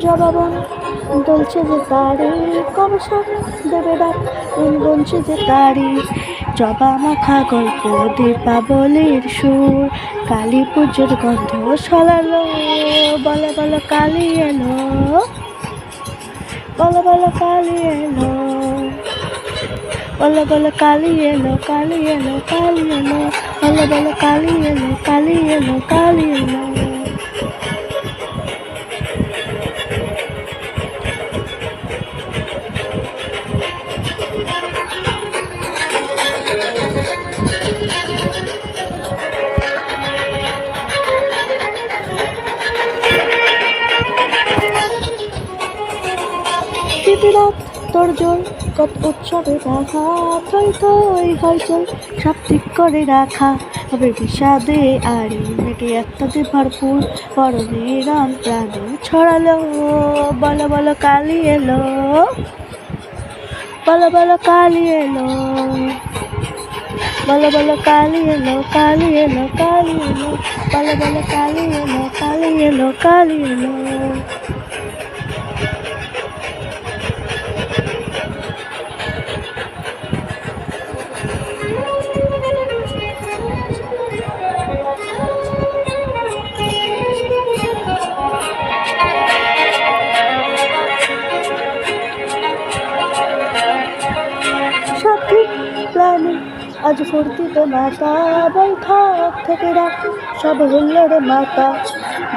জবাবন দলছে যে তারি কবে সার দেবে ডাক গুনছে যে তারি জবা মাখা গল্প দীপাবলির সুর কালী পুজোর গন্ধ ছড়ালো বলে বলো কালী এলো বলো বলো কালী এলো বলো বলো কালী এলো কালী এলো কালী এলো বলো বলো কালী এলো কালী এলো কালী এলো রাত তোর জোর কত উৎসবে রাখা থই থই হইচই সব ঠিক করে রাখা হবে বিষাদে আরে মেটে একটাতে ভরপুর পরনে রাম প্রাণে ছড়ালো বলো বলো কালী এলো বলো বলো কালী এলো বলো বলো কালী এলো কালী এলো কালী এলো বলো বলো কালী এলো কালী এলো কালী এলো সঠিক প্ল্যানে আজ ফুর্তিতে মাতা বৈঠক থেকে রাখ সব হুল্লোড়ে মাতা